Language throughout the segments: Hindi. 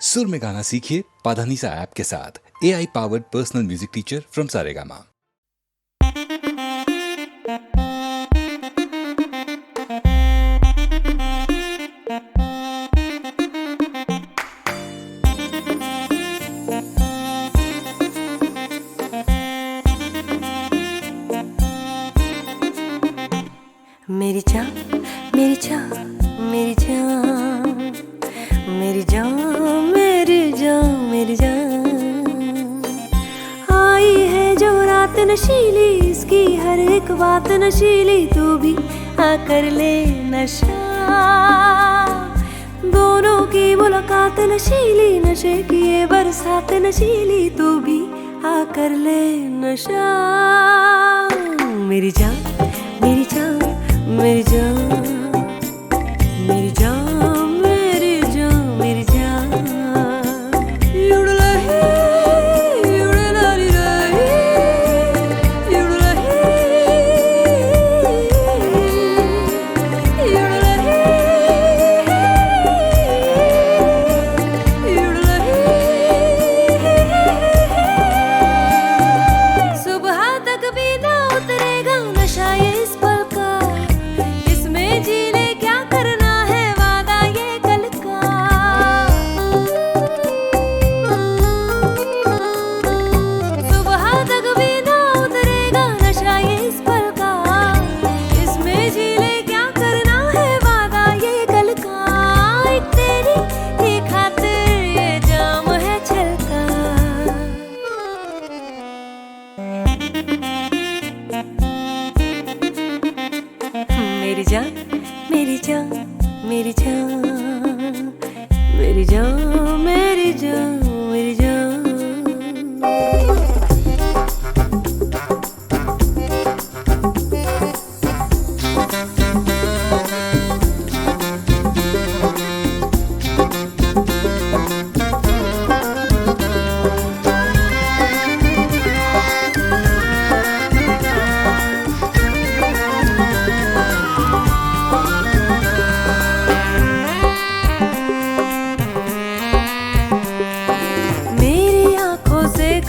सुर में गाना सीखिए पाधानीसा ऐप के साथ। AI powered personal music teacher from Saregama. मेरी जान, मेरी जान, मेरी जान, मेरी जान, मेरी जान, मेरी जान। आई है जो रात नशीली, इसकी हर एक बात नशीली, तू भी आकर ले नशा। दोनों की मुलाकात नशीली, नशे की ये बरसात नशीली, तू भी आकर ले नशा। मेरी जान, मेरी जान, मेरी जान, मेरी जान, मेरी जान, मेरी जान। युड़लही, युड़लही, युड़लही, युड़लही, युड़लही। सुबह तक भी ना उतरेगा नशा ये इस पल का, जी ले क्या करना है वादा ये कल का। सुबह तक भी ना उतरेगा नशा ये इस पल का, इसमें जी ले क्या करना है वादा ये कल का। एक तेरी ही खातिर ये जाम है छलका। मेरी जान, मेरी जान, मेरी जान, मेरी जान, मेरी जान, मेरी जान।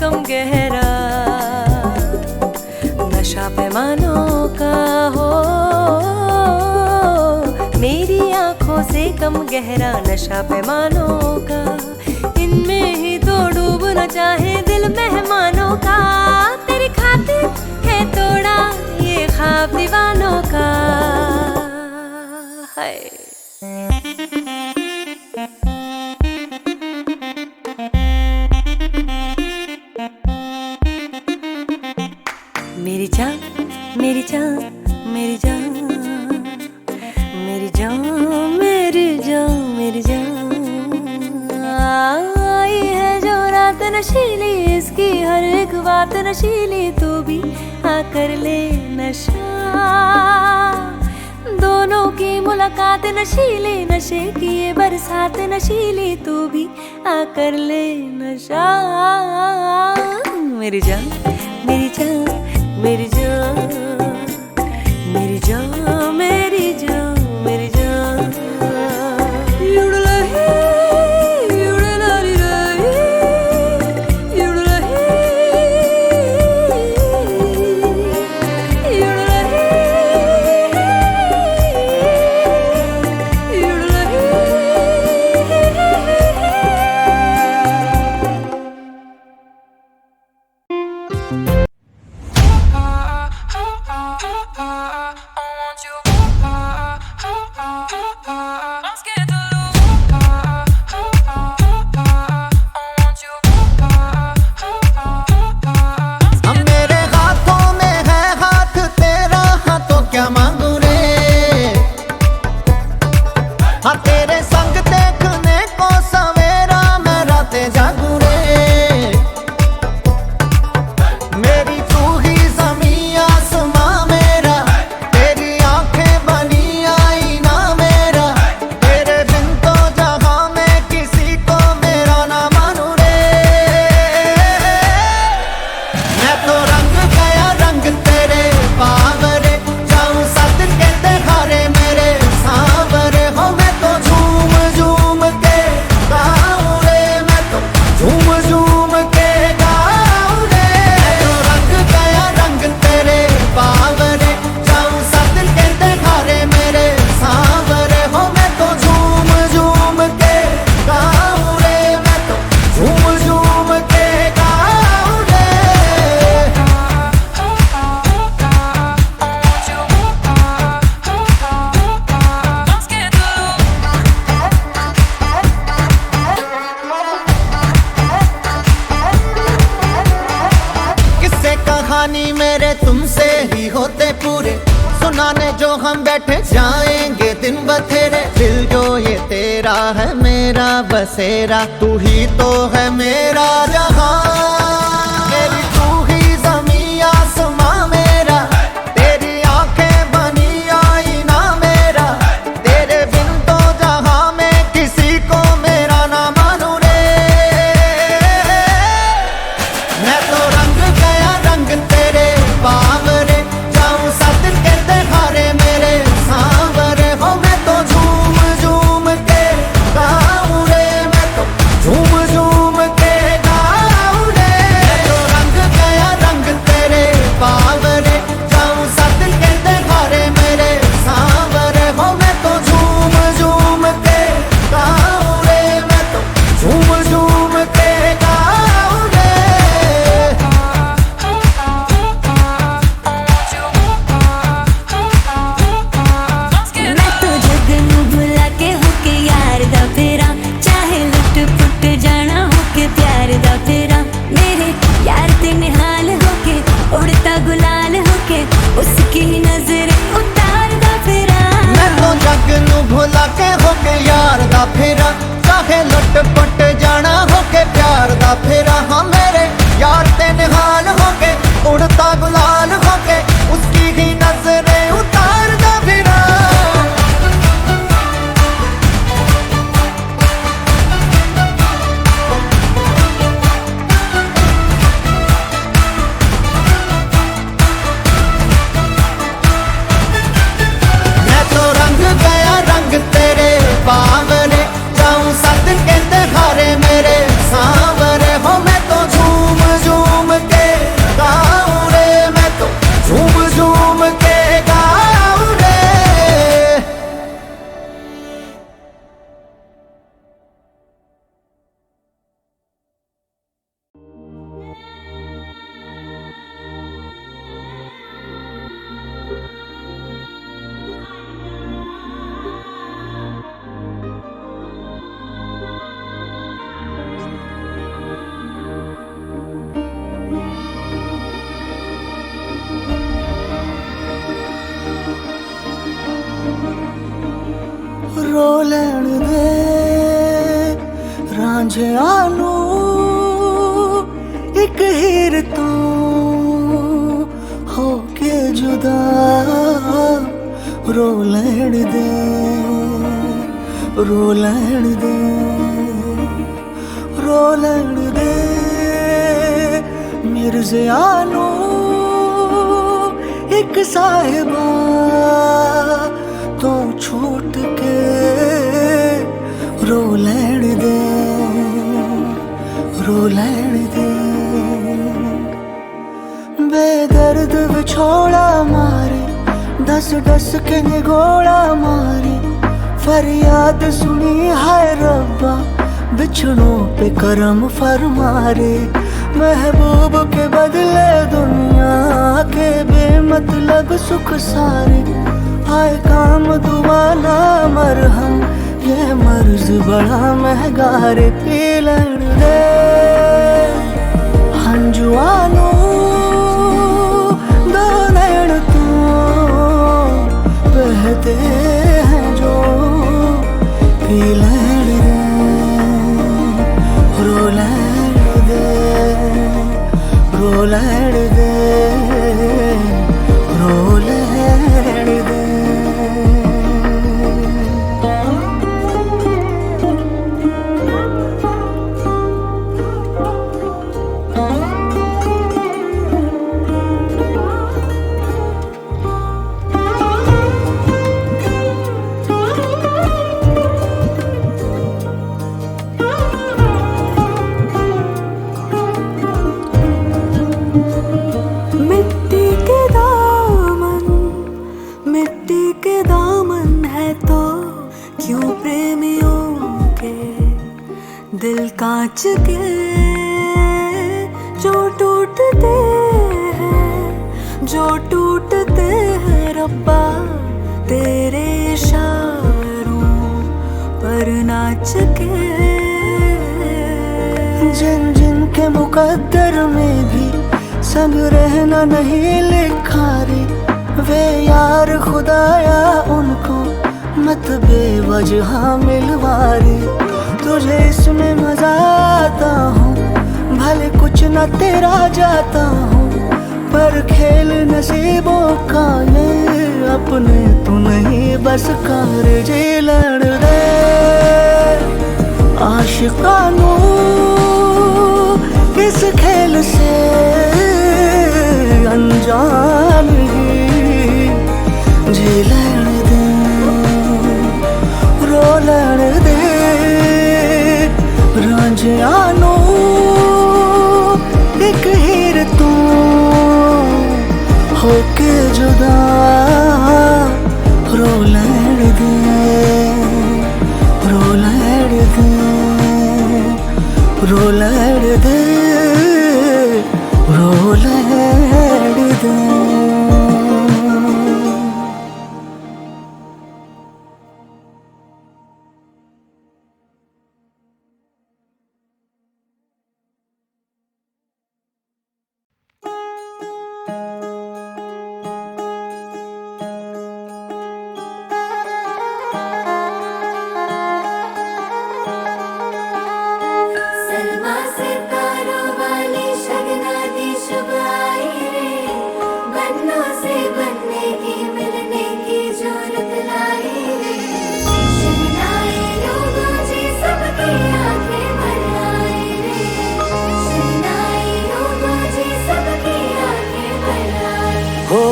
कम गहरा नशा पैमानों का हो, मेरी आंखों से कम गहरा नशा पैमानों का। इनमें ही तो डूबना चाहे दिल मेहमानों का। तेरी खातिर है तोड़ा ये ख्वाब दीवानों का। हाय मेरी जान, मेरी जान, मेरी जान, मेरी जान, मेरी जान, मेरी जान। आई है जो रात नशीली, इसकी हर एक बात नशीली, तू भी आकर ले नशा। दोनों की मुलाकात नशीली, नशे की ये बरसात नशीली, तू भी आकर ले नशा। मेरी जान, मेरी जान, मेरी जान, मेरी जान, मेरी जान, मेरी जान। युड़लही, युड़लही, युड़लही, युड़लही, युड़लही। होते पूरे, सुनाने जो हम बैठे जाएंगे दिन बथेरे। दिल जो ये तेरा है मेरा बसेरा, तू ही तो है मेरा जहां, मेरी तू ही ज़मीं आसमां मेरा, तेरी आंखें बनी आईना मेरा, तेरे बिन तो जहां मैं किसी को मेरा ना मानू रे। मैं तो रंग गया रंग तेरे बावरे, जाऊं सद के हारे मेरे सांवरे हो। मैं तो झूम झूम के गाऊं रे, मैं तो झूम झूम के गाऊं रे। मैं तो रंग गया रंग तेरे बावरे, जाऊं सद के हारे मेरे सांवरे हो। मैं तो झूम झूम के गाऊं रे, मैं तो झूम झूम के गाऊं रे। मैं तो जग नूं भुला के होके यार दा फेरा, चाहे लुट पुट जाना होके प्यार दा फेरा। मेरे यार ते निहाल होके उड़ता गुलाल होके, उसकी नजर उतार दा फेरा। मैं तो जग नूं भुला के होके यार दा फेरा, चाहे लुट पुट जाना होके प्यार दा फेरा। हाँ मेरे यार ते निहाल होके उड़ता गुलाल होके, उसकी ही नजरें उतार दा फेरा। मैं तो रंग गया रंग तेरे बावरे, जाऊं सद के हारे मेरे सांवरे हो। मैं तो झूम झूम के गाऊं रे, मैं तो झूम झूम के गाऊं रे। रो लैण दे रांझिया नू एक हीर तू हो के जुदा, रो लैण दे रो लैण दे रो लैण दे। मिर्ज़िया नू एक साहिबा तो छूट के रो लैण दे रो लैण दे। बेदर्द विछोड़ा मारे, दस दस के निगोड़ा मारे, फरियाद सुनी है रब्बा बिछड़ों पे करम फरमारे। महबूब के बदले दुनिया के बेमतलब सुख सारे, आए काम दुआ ना मरहम, ये मर्ज बड़ा महंगा रे। पी लैण दे हंजुआ नू दो नैण तू बहते हैं जो, पी लैण दे रो लैण दे रो लैण दे रो लैण दे। दिल कांच के जो टूटते हैं, जो टूटते हैं रब्बा तेरे इशारों पर नाच के। जिन जिन के मुकद्दर में भी संग रहना नहीं लिखा रे, वे यार खुदाया उनको मत बेवजह मिलवारी, तुझे इसमें मजा आता हूँ भले कुछ न तेरा जाता हूँ, पर खेल नसीबों का ये अपने तू नहीं बस कार जे लड़ दे आशिकानू इस खेल से अनजान ही जी लड़ दे रो लड़ दे रांझियानू एक हीर तू होके जुदा रो लड़ दे रो लड़ दे रो लड़ दे रो लड़ दे। सलमा सितारों वाली शगना दी शुभ आई रे, बन्नों से बनने की मिलने की जरूरत लाई रे, शहनाई लोगों जी सबकी आंखें भर आई रे, शहनाई लोगों जी सबकी आंखें भर आई। हो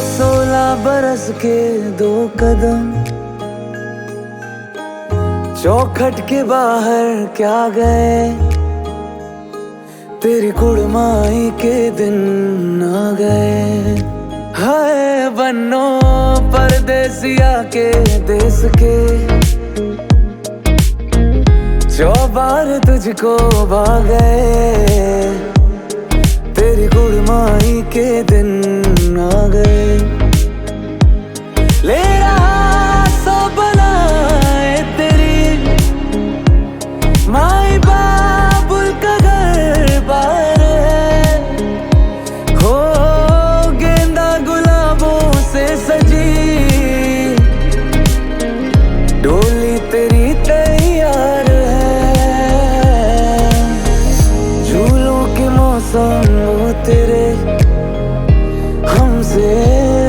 16 बरस के 2 कदम चौखट के बाहर क्या गए, तेरी कुड़माई के दिन आ गए। हाय बन्नो परदेसिया के देश के, चौबार तुझको भाग गए, तेरी कुड़माई के दिन आ गए। ले रहा सो बनाए तेरी माई बाबुल का घर बार है, हो गेंदा गुलाबों से सजी डोली तेरी तैयार है। झूलों के मौसम वो तेरे हमसे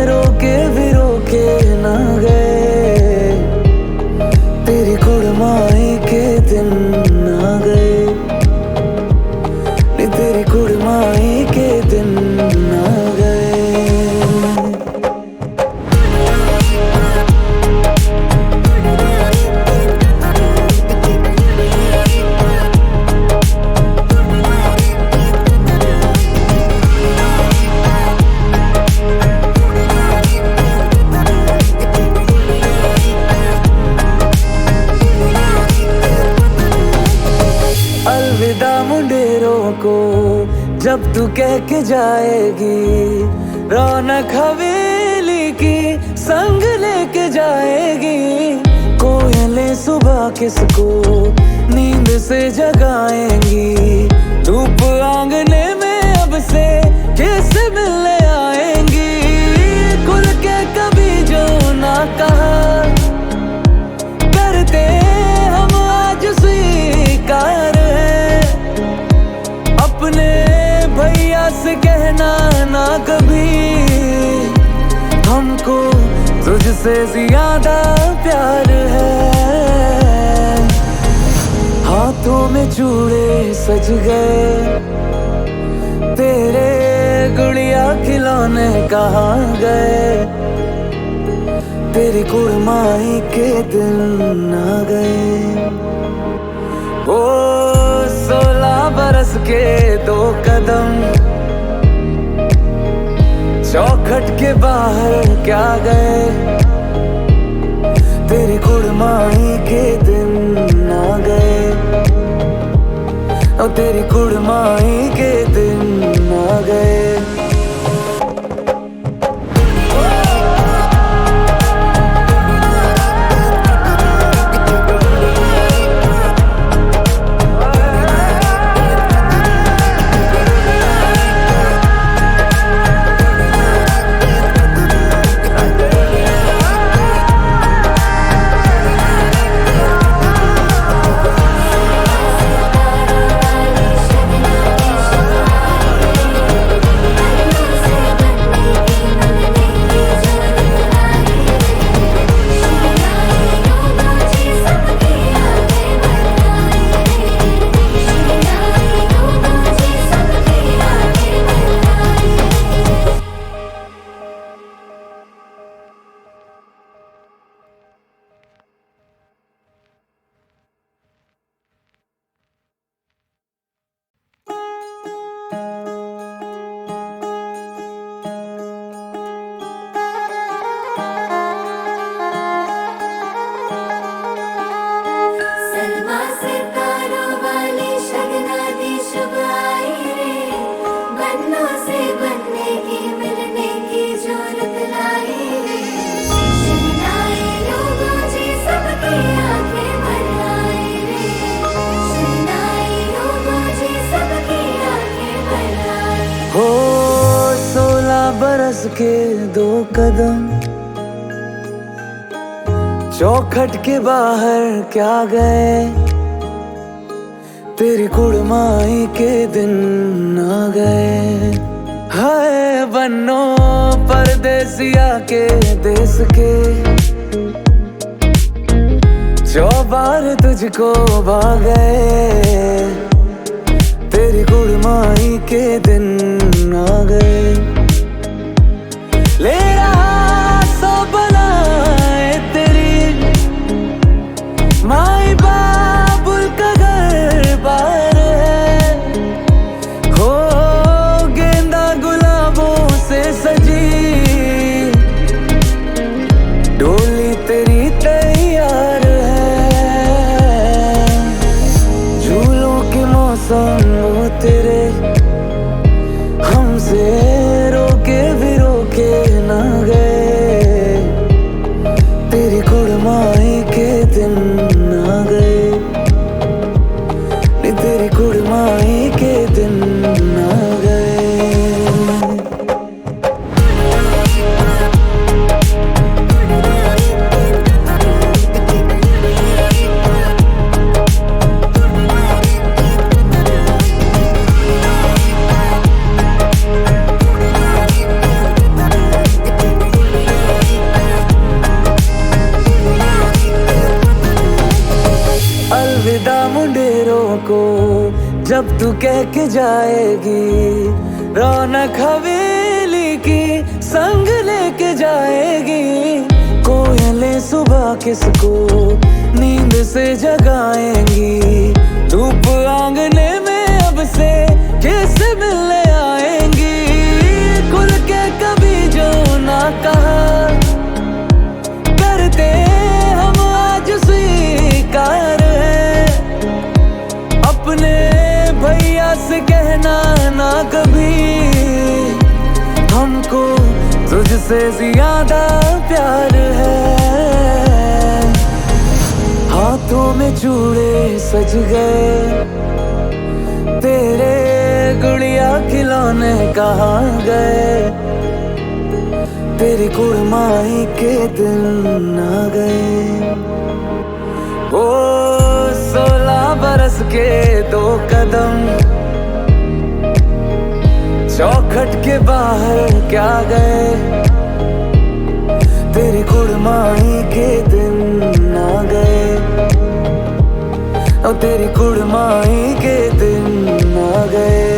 रोके भी रोके ना गए, तेरी कुड़माई के दिन आ गए, तेरी कुड़माई के दिन आ गए। अलविदा मुंडेरों को जब तू कह के जाएगी, रौनक हवेली की संग लेके जाएगी। कोयलें सुबह किसको नींद से जगाएंगी, धूप आंगने में अब से किस मिलने आएंगी। खुल के कभी जो ना कहा करते हम आज स्वीकार है, अपने भैया से कहना ना कभी हमको तुझसे ज्यादा प्यार है। हाथों में चूड़े सज गए, तेरे गुड़िया खिलौने कहाँ गए, तेरी कुड़माई के दिन आ गए। ओ 16 बरस के 2 कदम चौखट के बाहर क्या गए, तेरी कुड़माई के दिन आ गए, और तेरी कुड़माई के दिन आ गए। बरस के 2 कदम चौखट के बाहर क्या गए, तेरी कुड़माई के दिन आ गए। हाय बन्नो परदेसिया के देश के, चौबार तुझको भागे, तेरी कुड़माई के दिन आ गए। ले रहा सो बनाए तेरी माई बाबुल का घर बार है, हो गेंदा गुलाबों से सजी डोली तेरी तैयार है। झूलों के मौसम वो तेरे हमसे रोके भी रोके ना गए, तेरी कुड़माई के दिन आ गए, नी तेरी कुड़माई के दिन आ गए। अलविदा मुंडेरों को जब तू कह के जाएगी, रौनक हवेली की संग लेके जाएगी। कोयलें सुबह किसको नींद से जगाएंगी, धूप आंगने में अब से किससे मिलने आएंगी। खुल के कभी जो ना कहा करते हम आज स्वीकार है, अपने भैया से कहना ना कभी, हमको तुझसे ज्यादा प्यार है। हाथों में चूड़े सज गए, तेरे गुड़िया खिलौने कहाँ गए, तेरी कुड़माई के दिन आ गए। ओ 16 बरस के 2 कदम चौखट के बाहर क्या गए, तेरी कुड़माई के दिन आ गए, और तेरी कुड़माई के दिन आ गए।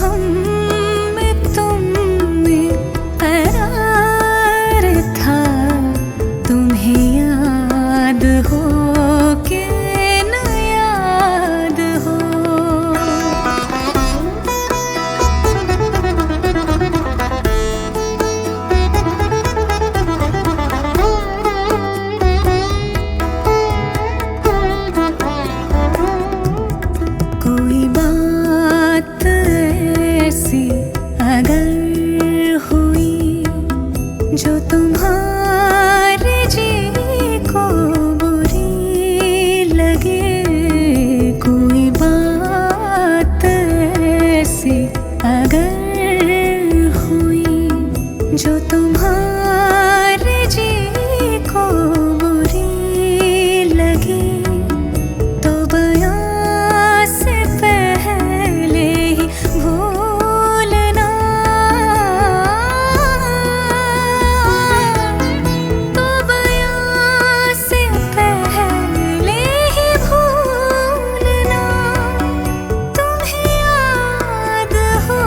हम में तुम में करार था, तुम्हें याद हो के न याद हो। कोई बात ऐसी अगर हुई जो तुम्हारे जी को बुरी लगे, कोई बात ऐसी अगर हुई जो तुम्हारे जी को बुरी लगे, तो बयां से पहले ही भूलना, तो बयां से पहले ही भूलना। तुम्हें याद हो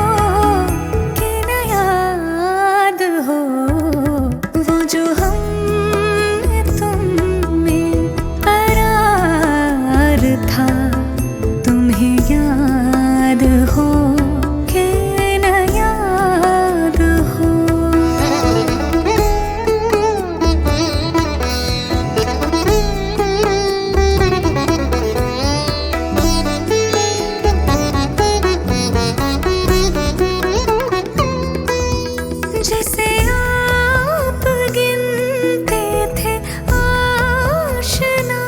कि न याद हो, वो जो हम में तुम में करार था, तुम्हें याद हो कि न याद हो। जिसे आप गिनते थे आशना,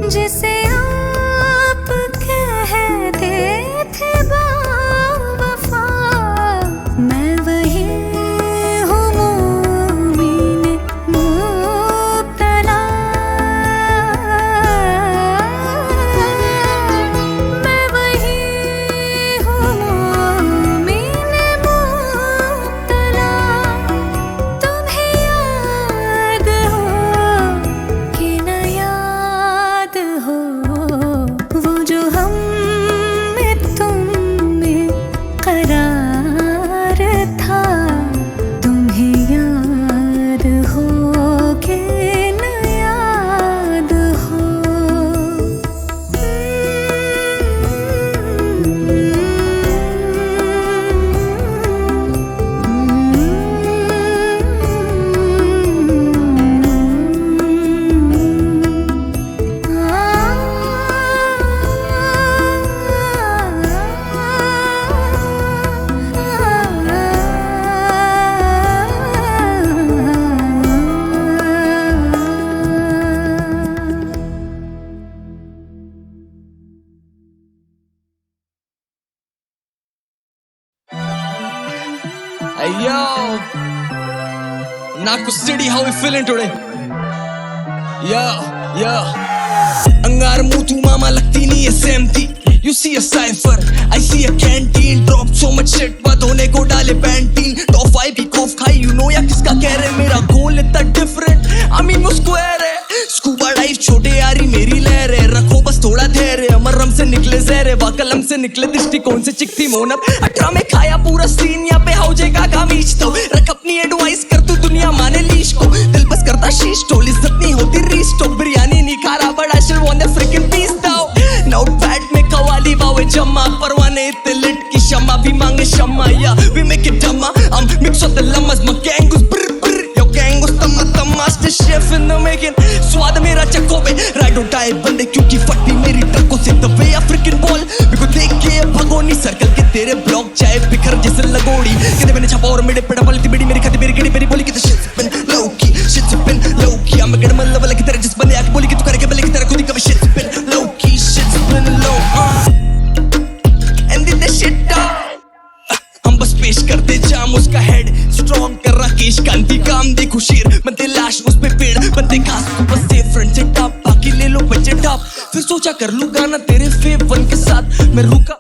जिसे आप कहते थे बावफा, मैं वही हूँ मोमिन मुब्तला, मैं वही हूँ मोमिन मुब्तला। तुम्हें याद हो कि न याद हो, वो जो हम में तुम में करार था, तुम्हें याद हो कि न याद हो। Hey yo, Naku City, how we feeling today? Yeah. अंगार मुंह तू मामा लगती नहीं है सहमती। You see a cipher, I see a canteen, drop so much shit, बात होने को डाले पैंटीन। टॉप 5 की कॉफ खाई, you know या किसका कह रहे, मेरा गोल इतना different, I mean वो square है। स्कूबा डाइव छोटे यारी मेरी लहर है, रखो बस थोड़ा धैर्य, अमरम से निकले जहरे, वाकलम से निकले दृष्टिकोण से चिकती मोनब। 18 में खाया पूरा सीन, यहाँ पे हाउ जाएगा कामीच, तो रख अपनी एडवाइस कर तू दुनिया माने लीश को, दिल बस करता शीश टोल, इज्जत नहीं होती रीस्टॉक, बिरयानी नहीं खा रहा बड़ा शिल वांट द फ्रिकिंग पीस दाओ। नाउ बैट में कवाली बावे जम्मा, परवाने इतने लिट की शम्मा भी मांगे शम्मा, या वी मेक इट डम्मा, I'm mix of the llamas, my gang goes brr brr, yo gang goes tamma tamma, master chef in the making, स्वाद मेरा चक्को पे, ride or die बंदे क्योंकि फटती मेरी ट्रकों से, the way African ball, मेरे को देख के भगोनी सर्कल के तेरे ब्लॉक चाहे बिखर जैसे लगोड़ी, कहते मैंने छापा और मेरे पेड़ा पलती बड़ी मेरी खाती मेरी गिड़ी मेरी बोली कि तो shit's been low key, shit's been low key, I'm a good man level की तरह जिस बंदे आके बोली कि तू करे के बले की तरह खुद ही कभी shit's been low key, shit's been low, and then the shit down, हम बस पेश करते जाम उसका हेड, स्ट्रॉन्ग कर राकेश कांति, काम देखो शेर बनते लाश उस पे पेड़ बनते घास को बस से फ्रंट से टॉप, बाकी ले लो बच्चे टॉप, फिर सोचा कर लूं गाना तेरे फेव वन के साथ, मैं रुका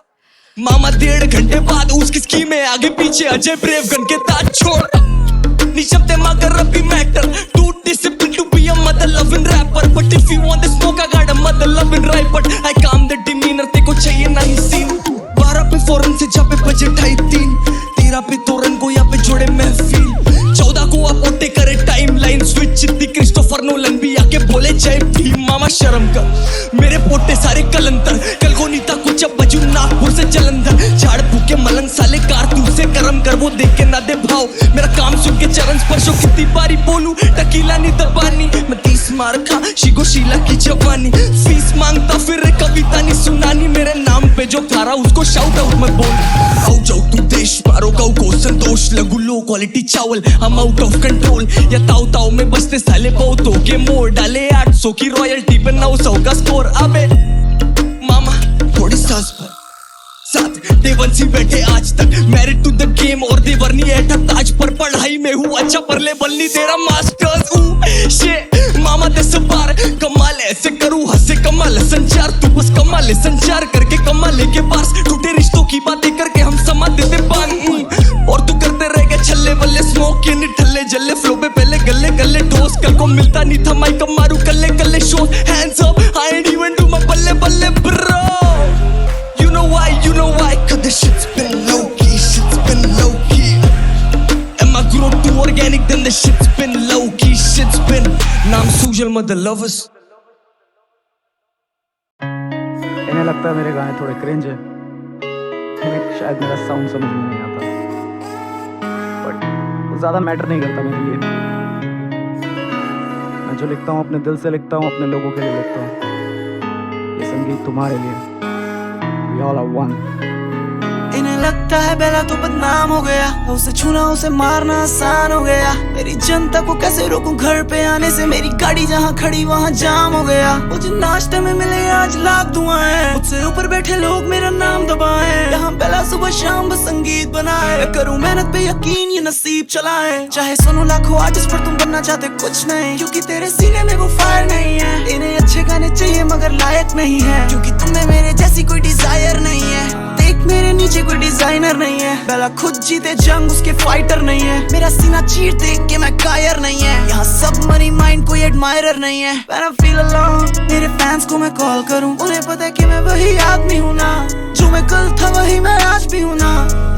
मामा 1.5 घंटे बाद उसकी स्कीम में आगे पीछे अजय ब्रेव गन के ताज छोड़, निशब्द मगर अभी matter, to discipline to be a mother loving rapper, but if you want the smoke I got a mother loving right, but I calm the demeanour, तेरे को चाहिए ना ही सीन, 12 पे फॉरेन से जहाँ पे बजे 2:30 13 पे तोरन को यहाँ पे जोड़े महफिल 14 को आप ओटे करे टाइमलाइन स्विच इतनी क्रिस्टोफर नोलन भी आके बोले जय भीम मामा शर्म कर मेरे पोटे सारे कलंतर कल को नीता कुछ अब बजू नागपुर से जलंधर झाड़ फूके मलंग साले कारतूस से कर्म कर वो देख के ना दे भाव मेरा काम सुन के चरण स्पर्शो कितनी बारी बोलूं टकीला नहीं दबानी मैं 30 मार खा शिगो शीला की जवानी फीस मांगता फिर कविता नहीं सुनानी मेरे नाम पे जो खारा उसको शाउट आउट मत बोल आओ जाओ तू देश मारो गाँव को संतोष लगू लो क्वालिटी चावल हम आउट ऑफ कंट्रोल या ताऊ ताऊ में बसते साले बहुतों के मोड़ डाले 800 की रॉयल्टी पे 900 का स्कोर अबे मामा थोड़ी सांस भर साथ देवंशी बैठे आज तक मैरिड टू द गेम और देवरनी ऐठा ताज पर पढ़ाई में हूँ अच्छा पर लेवल नहीं तेरा मास्टर्स शे मामा 10 बार कमाल ऐसे करूँ हंसे कमाल संचार तू बस कमाल संचार करके कमाल के पास टूटे रिश्तों की बातें करके हम समा देते बांग और तू करते रह गए छल्ले बल्ले स्मोक के निठल्ले जल्ले फ्लो पे पहले गले गले ठोस कल को मिलता नहीं था माइक मारू कल्ले कल्ले show hands up I ain't even do my बल्ले बल्ले bro You know why, cause this shit's been low-key, shit's been low-key And my growth too organic, then the shit's been low-key, shit's been नाम सूजल mother lovers इन्हें लगता है मेरे गाने थोड़े क्रिंज है इन्हें शायद मेरा साउंड समझ में नहीं आता बट वो ज़्यादा मैटर नहीं करता मेरे लिए मैं जो लिखता हूँ अपने दिल से लिखता हूँ अपने लोगों के लिए लिखता हूँ ये संगीत तुम्हारे लिए We all are one. इन्हें लगता है बेला तो बदनाम हो गया उसे छूना उसे मारना आसान हो गया मेरी जनता को कैसे रोकूं घर पे आने से मेरी गाड़ी जहाँ खड़ी वहाँ जाम हो गया मुझे नाश्ते में मिले आज लाख दुआएं मुझसे ऊपर बैठे लोग मेरा नाम दबाएं यहाँ बेला सुबह शाम बस संगीत बनाए मैं करूँ मेहनत पे यकीन ये नसीब चलाए चाहे सुनो लाखों आर्टिस्ट पर तुम बनना चाहते कुछ नहीं क्योंकि तेरे सीने में वो फायर नहीं है इन्हें अच्छे गाने चाहिए मगर लायक नहीं है क्योंकि तुम्हें मेरे जैसी कोई डिजायर नहीं है देख मेरे नीचे कोई डिजाइनर नहीं है बेला खुद जीते जंग उसके फाइटर नहीं है मेरा सीना चीर देख के मैं कायर नहीं है यहाँ सब मनी माइंड कोई एडमायरर नहीं है When I feel alone मेरे फैंस को मैं कॉल करूँ उन्हें पता है कि मैं वही आदमी हूँ ना जो मैं कल था वही मैं आज भी हूँ ना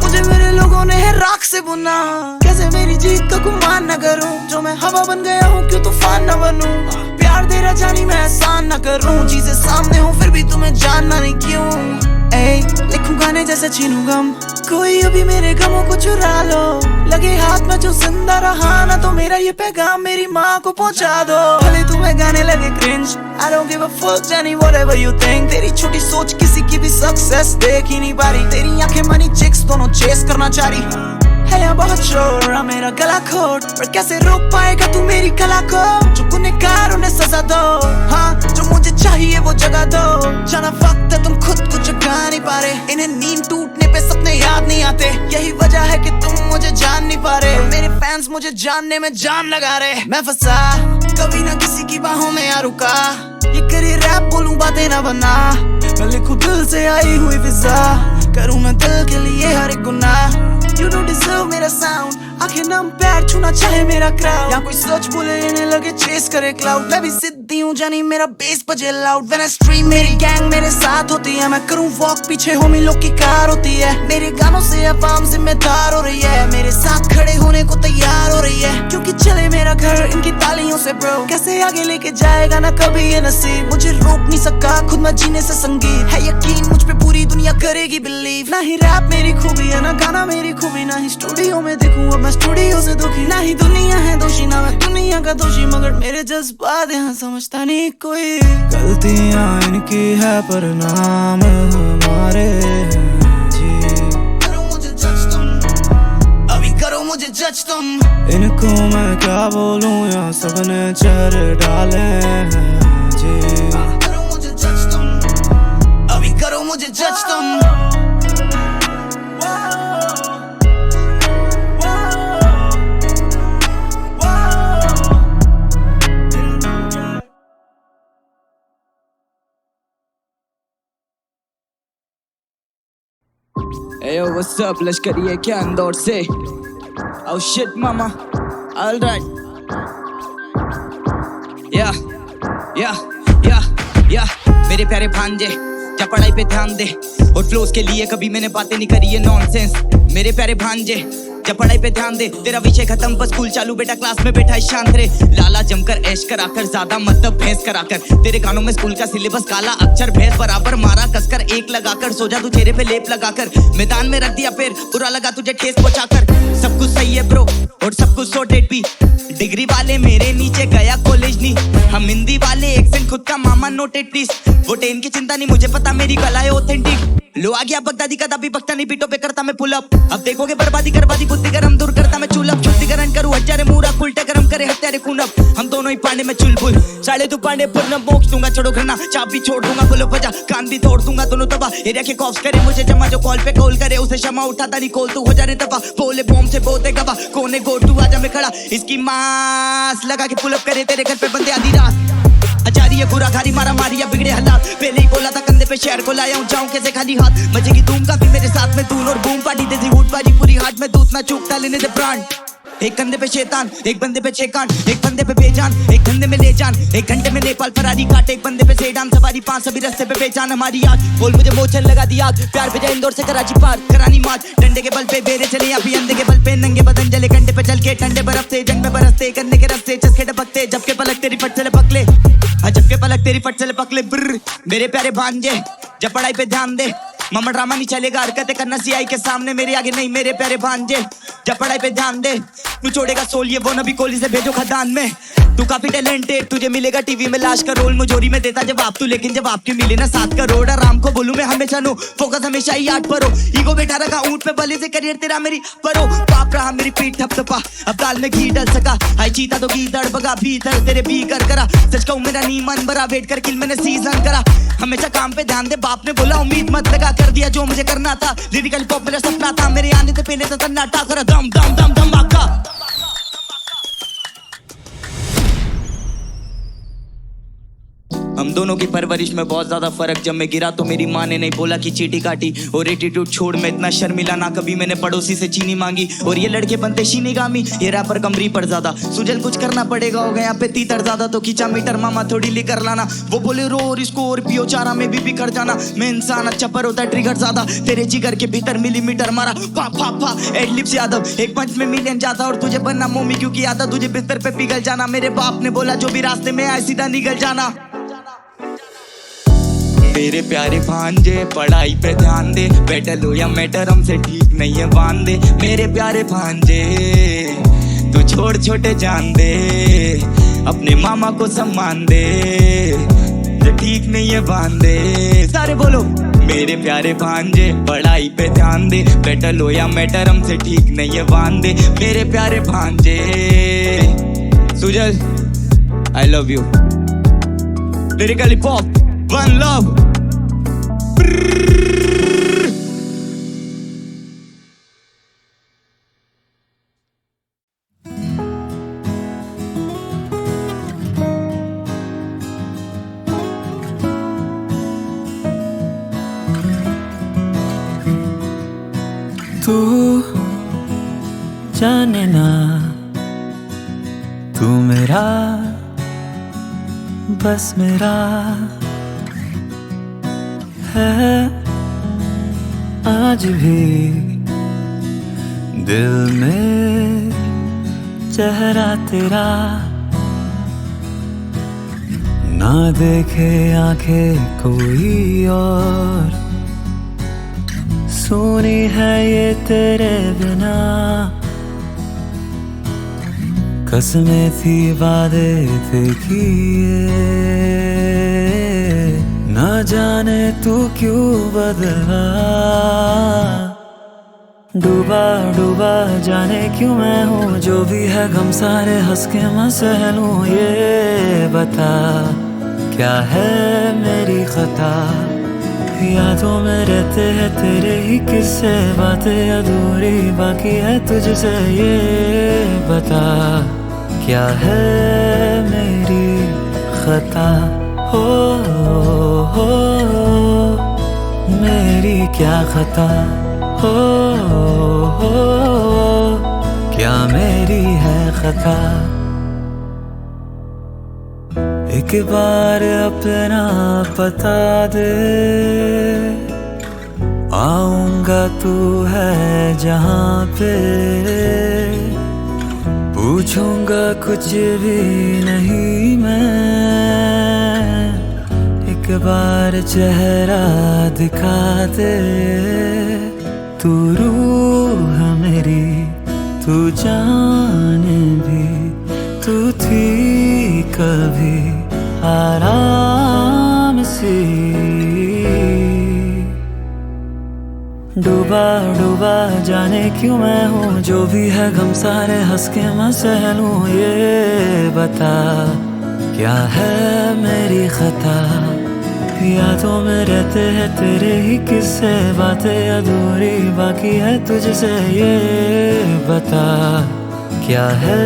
मुझे मेरे लोगों ने है राख से बुना कैसे मेरी जीत का गुमान न करूँ जो मैं हवा बन गया हूँ क्यों तूफान न बनूं प्यार दे रहा जानी मैं एहसान न करूँ चीजें सामने हूँ फिर भी तुम्हें जानना नहीं क्यों लिखूं गाने जैसे छीनूं गम कोई अभी मेरे गमों को चुरा लो लगे हाथ में जो जिंदा रहा ना तो मेरा ये पैगाम मेरी माँ को पहुंचा दो भले तुम्हें गाने लगे cringe I don't give a fuck Jenny whatever you think तेरी छोटी सोच किसी की भी सक्सेस देख ही नहीं पा रही तेरी आंखें मनी चिक्स दोनों चेस करना चाह रही है यहाँ बहुत शोर मेरा गला खोट पर कैसे रोक पाएगा तू मेरी कला को जो गुनहगार उन्हें सजा दो हाँ जो मुझे चाहिए वो जगह दो जाना वक्त है तुम खुद को जगा नहीं पा रहे इन्हें नींद टूटने पे सपने याद नहीं आते यही वजह है कि तुम मुझे जान नहीं पा रहे मेरे फैंस मुझे जानने में जान लगा रहे मैं फंसा कभी ना किसी की बाहों में आ रुका ये करे रैप बोलूं बातें ना बना मैं लिखूं दिल से आई हुई फिजा करूं मैं दिल के लिए हर एक गुनाह You don't deserve मेरा sound आंखें नम पैर छूना चाहे मेरा क्राउड यहाँ कोई सच बोले इन्हें लगे चेस करे क्लाउड मैं भी सिद्धि हूँ जानी मेरा बेस बजे लाउड When I stream मेरी गैंग मेरे साथ होती है मैं करूँ वॉक पीछे होमी लोग की कार होती है मेरे गानों से अवाम जिम्मेदार हो रही है मेरे साथ खड़े होने को तैयार हो रही है क्योंकि चले मेरा घर इनकी तालियों से ब्रो कैसे आगे लेके जाएगा ना कभी ये नसीब मुझे रोक नहीं सका खुद मैं जीने से संगीत है यकीन मुझ पे पूरी दुनिया करेगी बिलीव ना ही रैप मेरी खूबी है ना गाना मेरी खूबी ना ही स्टूडियो में देखूं अब मैं स्टूडियो से दुखी ना ही दुनिया है दोषी ना मैं दुनिया का दोषी मगर मेरे जज्बात यहाँ समझता नहीं कोई गलतियाँ इनकी है पर नाम हमारे जी करो मुझे जज तुम अभी करो मुझे जज तुम इनको मैं क्या बोलूं यहाँ सबने चेहरे डाले हैं जी करो मुझे जज तुम अभी करो मुझे जज तुम Hey yo, what's up? लश्करी है क्या इंदौर से? Oh shit, mama. All right. Yeah. मेरे प्यारे भांजे जब पढ़ाई पे ध्यान दे। और फ्लोस के लिए कभी मैंने बातें नहीं करी, ये नॉनसेंस मेरे प्यारे भांजे। जब पढ़ाई पे ध्यान दे, तेरा विषय खत्म पर स्कूल चालू, बेटा क्लास में बैठा है शांत रे। लाला जमकर ऐश कराकर, ज्यादा मतलब भैंस कराकर, तेरे कानों में स्कूल का सिलेबस काला अक्षर भैंस बराबर मारा कसकर, एक लगाकर सो जा तू चेहरे पे लेप लगाकर, मैदान में रख दिया पैर, बुरा लगा तुझे ठेस पहुंचाकर। सब कुछ सही है ब्रो और सब कुछ सॉर्टेड भी, डिग्री वाले मेरे नीचे गया कॉलेज नहीं, हम हिंदी वाले एक्सेंट खुद का मामा नोटेड प्लीज। वो टेन की चिंता नहीं, मुझे पता मेरी कला है ऑथेंटिक। लो आ गया बगदादी का दाबी, बकता नहीं पीटो पे करता मैं पुल अप। अब देखोगे बर्बादी करवादी, बुद्धि गरम दूर करता मैं चूल्हा, शुद्धिकरण करूं हजारे मूरा, उल्टे गरम करे हत्यारे खूनब। हम दोनों ही पांडे में चुलबुल, साले तू पांडे पूर्ण मोक्ष दूंगा, छोड़ो घरना चाप भी छोड़ दूंगा, बोलो बजा कान भी तोड़ दूंगा, दोनों तबाह। एरिया के कॉफ्स करे मुझे जमा, जो कॉल पे कॉल करे उसे क्षमा, उठाता नहीं कॉल तू हो जा रे तबाह, बोले बॉम्ब से बोते गवा, कोने गो तू आजा मैं खड़ा, इसकी मास लगा के पुल अप करे तेरे घर पे बंदे आधी रात। आचार्य बुरा घारी मारा मारिया बिगड़े हालात, पहले ही बोला था कंधे पे शहर को लाया हूँ, जाऊं कैसे खाली हाथ। बजे की धूम काफी मेरे साथ में दून और बूम पार्टी देती वुड बाजी, पूरी हाथ में दूध ना चूकता लेने दे प्राण। एक कंधे पे शैतान, एक बंदे पे छह कान, एक बंदे पे बेजान, एक धंधे में ले जान, एक घंटे में नेपाल फरारी काट, एक बंदे पे सेडान सवारी, पांच सभी रास्ते पे बेचान हमारी याद। बोल मुझे मोचन लगा दी आग, प्यार पे जाए इंदौर से कराची पार, करानी मार्च, डंडे के बल पे बेरे चले अभी अंधे के बल पे, नंगे बदन जले कंडे पे चल के, ठंडे बर्फ से जंग में बरसते, करने के रस्ते चस्के टपकते, जबके पलक तेरी फट से लपक ले, जबके पलक तेरी फट से लपक ले। ब्र मेरे प्यारे भांजे, जब पढ़ाई पे ध्यान दे, मामा ड्रामा नहीं चलेगा, हरकतें करना सीआई के सामने, मेरे आगे नहीं मेरे प्यारे भांजे। जब पढ़ाई पे ध्यान दे, तू छोड़ेगा सोल ये वो नबी कोहली से भेजो खदान में, तू काफी टैलेंटेड, तुझे मिलेगा टीवी में लाश का रोल, मुझोरी में देता जवाब तू, लेकिन जब आपकी मिले ना 7 करोड़, आराम को बोलूं मैं हमेशा नो, फोकस हमेशा ही आठ पर हो, ईगो बैठा रखा ऊंट पे बले से, करियर तेरा मेरी परो, पाप रहा मेरी पीठ थपथपा, अब दाल में घी डल सका, हाई चीता तो घी तड़बगा भीतर तेरे भी कर करा, सच कहूं मेरा नी मन भरा, वेट कर किल मैंने सीजन करा, हमेशा काम पे ध्यान दे, बाप ने बोला उम्मीद मत लगा, कर दिया जो मुझे करना था, लिरिकल पॉप मेरा सपना था, मेरे आने से पहले तो सन्नाटा करा, दम दम दम धमाका। हम दोनों की परवरिश में बहुत ज्यादा फर्क, जब मैं गिरा तो मेरी माँ ने नहीं बोला कि चीटी काटी, और एटीट्यूड छोड़ मैं इतना शर्मिला ना कभी मैंने पड़ोसी से चीनी मांगी, और ये लड़के बनते शीनीगामी, ये रैपर कमरी पर ज्यादा, सुजल कुछ करना पड़ेगा, हो गया पे तीतर ज्यादा, तो खींचा मीटर मामा थोड़ी लेकर लाना, वो बोले रो और इसको और पियो चारा में भी कर जाना, मैं इंसान अच्छा पर होता है ट्रिगर ज्यादा, तेरे जिगर के भीतर मिलीमीटर मारा, पा पा पा एडलिप्स यादव, एक पंच में मिलियन जाता, और तुझे बनना मोमी क्योंकि आता तुझे बिस्तर पे पिघल जाना, मेरे बाप ने बोला जो भी रास्ते में आए सीधा निकल जाना। मेरे प्यारे भांजे, पढ़ाई पे ध्यान दे, बेटर लो या मैटर हमसे ठीक नहीं है बांध दे, मेरे प्यारे भांजे, तू छोड़ छोटे जान दे, अपने मामा को सम्मान दे, जो ठीक नहीं है बांध दे, सारे बोलो। मेरे प्यारे भांजे, पढ़ाई पे ध्यान दे, बेटर लो या मैटर हमसे ठीक नहीं है बांध दे, मेरे प्यारे भांजे। Sujal, I love you. Lyrically pop, one love. तू जाने ना, तू मेरा बस मेरा है आज भी, दिल में चेहरा तेरा, ना देखे आंखें कोई और, सुनी है ये तेरे बिना, कसमें थी वादे थे किए, ना जाने तू क्यों बदला, डूबा डूबा जाने क्यों मैं हूँ, जो भी है गम सारे हंस के मैं सह लूं, ये बता क्या है मेरी खता, यादों में रहते हैं तेरे ही किस्से, बातें अधूरी बाकी है तुझसे, ये बता क्या है मेरी खता, हो मेरी क्या खता, हो क्या मेरी है खता। एक एक बार अपना बता दे, आऊंगा तू है जहाँ पे, पूछूंगा कुछ भी नहीं मैं, एक बार चेहरा दिखा दे। तू रूह मेरी, तू जान भी, तू थी कभी आराम सी। डूबा डूबा जाने क्यों मैं हूँ, जो भी है गम सारे हंस के मैं सह लूं। ये बता क्या है मेरी खता, यादों में रहते हैं तेरे ही किस्से, बातें अधूरी बाकी है तुझसे। ये बता क्या है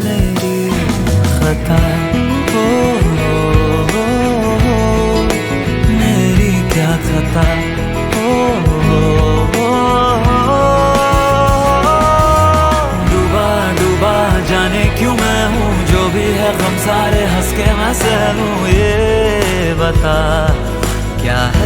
मेरी खता, ओ, मेरी क्या खता, डूबा डूबा जाने क्यों मैं हूँ, जो भी है गम सारे हंस के मैं सह लूं। ये बता क्या है